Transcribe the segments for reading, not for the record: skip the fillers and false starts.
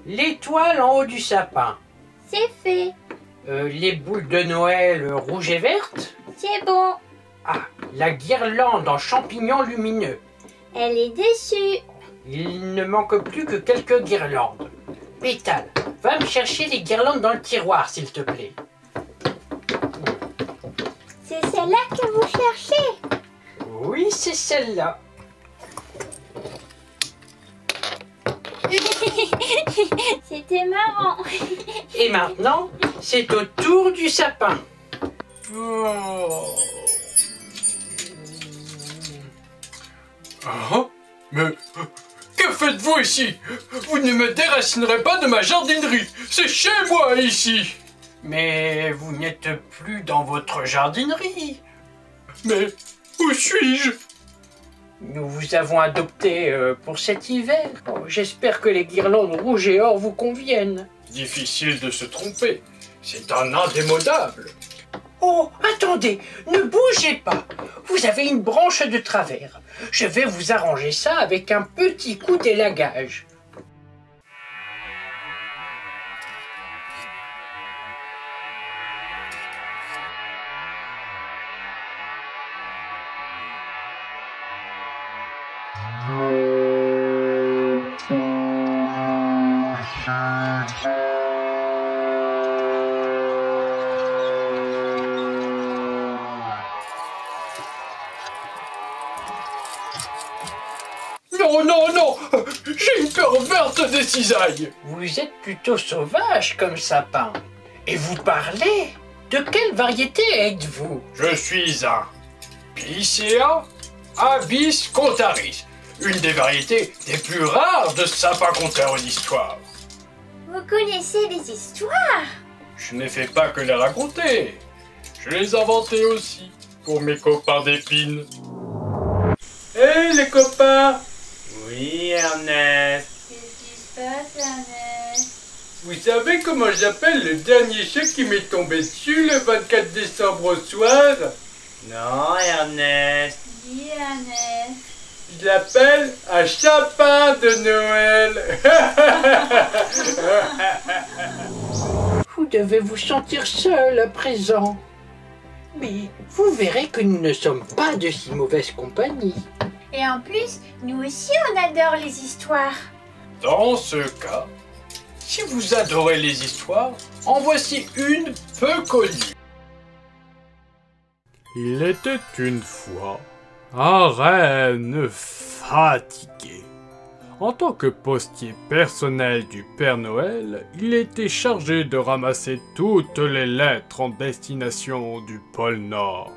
L'étoile en haut du sapin. C'est fait. Les boules de Noël rouges et vertes. C'est bon. Ah, la guirlande en champignons lumineux. Elle est déçue. Il ne manque plus que quelques guirlandes. Pétale, va me chercher les guirlandes dans le tiroir, s'il te plaît. C'est celle-là que vous cherchez? Oui, c'est celle-là. C'était marrant. Et maintenant, c'est au tour du sapin. Oh. Ah, mais que faites-vous ici? Vous ne me déracinerez pas de ma jardinerie. C'est chez moi ici. Mais vous n'êtes plus dans votre jardinerie. Mais où suis-je? Nous vous avons adopté pour cet hiver. Oh, j'espère que les guirlandes rouges et or vous conviennent. Difficile de se tromper. C'est un indémodable. Oh, attendez, ne bougez pas. Vous avez une branche de travers. Je vais vous arranger ça avec un petit coup d'élagage. Non, non, non. J'ai une peur verte des cisailles. Vous êtes plutôt sauvage comme sapin. Et vous parlez? De quelle variété êtes-vous? Je suis un Picea abyss contaris, une des variétés les plus rares de sapins conteurs d'histoire. Vous connaissez des histoires? Je n'ai fait pas que les raconter, je les inventais aussi pour mes copains d'épines. Hé les copains! Oui, Ernest. Qu'est-ce qui se passe, Ernest? Vous savez comment j'appelle le dernier chèque qui m'est tombé dessus le 24 décembre au soir? Non, Ernest. Dis, Ernest. Je l'appelle un sapin de Noël. Vous devez vous sentir seul à présent. Mais vous verrez que nous ne sommes pas de si mauvaise compagnie. Et en plus, nous aussi, on adore les histoires. Dans ce cas, si vous adorez les histoires, en voici une peu connue. Il était une fois un renne fatigué. En tant que postier personnel du Père Noël, il était chargé de ramasser toutes les lettres en destination du pôle Nord.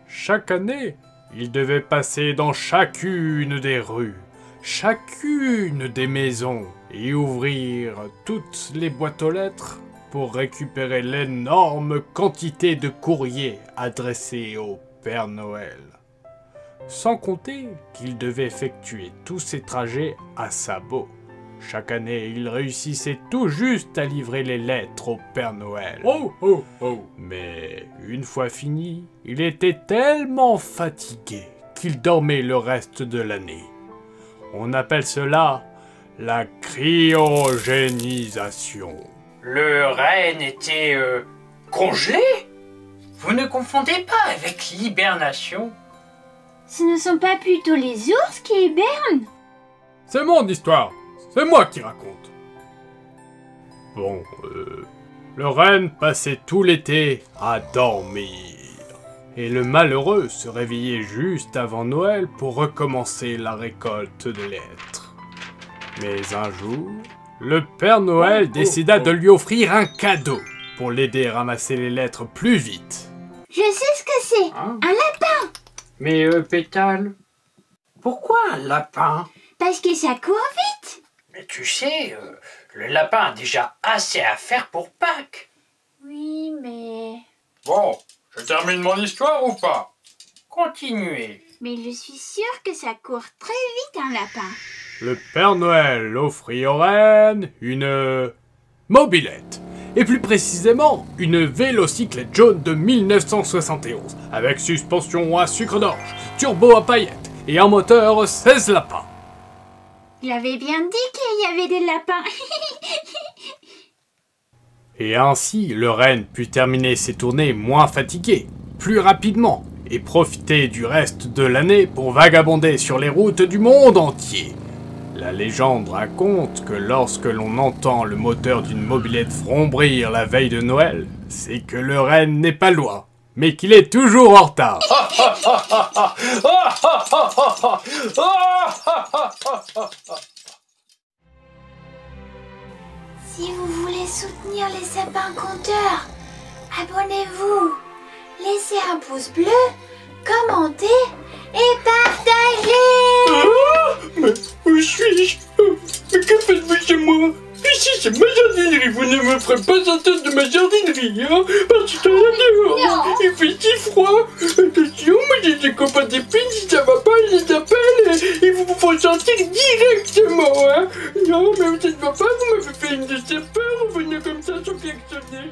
Chaque année, il devait passer dans chacune des rues, chacune des maisons et ouvrir toutes les boîtes aux lettres pour récupérer l'énorme quantité de courriers adressés au Père Noël. Sans compter qu'il devait effectuer tous ces trajets à sabot. Chaque année, il réussissait tout juste à livrer les lettres au Père Noël. Oh, oh, oh. Mais une fois fini, il était tellement fatigué qu'il dormait le reste de l'année. On appelle cela la cryogénisation. Le renne était congelé? Vous ne confondez pas avec l'hibernation? Ce ne sont pas plutôt les ours qui hibernent? C'est mon histoire, c'est moi qui raconte. Bon, le renne passait tout l'été à dormir. Et le malheureux se réveillait juste avant Noël pour recommencer la récolte de lettres. Mais un jour, le Père Noël décida de lui offrir un cadeau pour l'aider à ramasser les lettres plus vite. Je sais ce que c'est. Hein? Un lapin. Mais Pétale, pourquoi un lapin? Parce que ça court vite. Mais tu sais, le lapin a déjà assez à faire pour Pâques. Oui, mais... Bon, je termine mon histoire ou pas? Continuez. Mais je suis sûre que ça court très vite, un lapin. Le Père Noël offrit au renne une mobilette. Et plus précisément, une vélocyclette jaune de 1971, avec suspension à sucre d'orge, turbo à paillettes et un moteur 16 lapins. Il avait bien dit qu'il y avait des lapins. Et ainsi, le renne put terminer ses tournées moins fatigué, plus rapidement, et profiter du reste de l'année pour vagabonder sur les routes du monde entier. La légende raconte que lorsque l'on entend le moteur d'une mobilette frombrir la veille de Noël, c'est que le renne n'est pas loin, mais qu'il est toujours en retard. Si vous voulez soutenir les sapins conteurs, abonnez-vous, laissez un pouce bleu, commentez et partagez. Mais où suis-je? Mais que faites-vous chez moi? Ici c'est ma jardinerie, vous ne me ferez pas sortir de ma jardinerie, hein? Parce que là dehors, il fait si froid. Attention, moi j'ai des copains d'épines, si ça va pas, je les appelle et ils vous font sortir directement, hein? Non, mais ça ne va pas, vous m'avez fait une de ces peurs, vous venez comme ça sans klaxonner.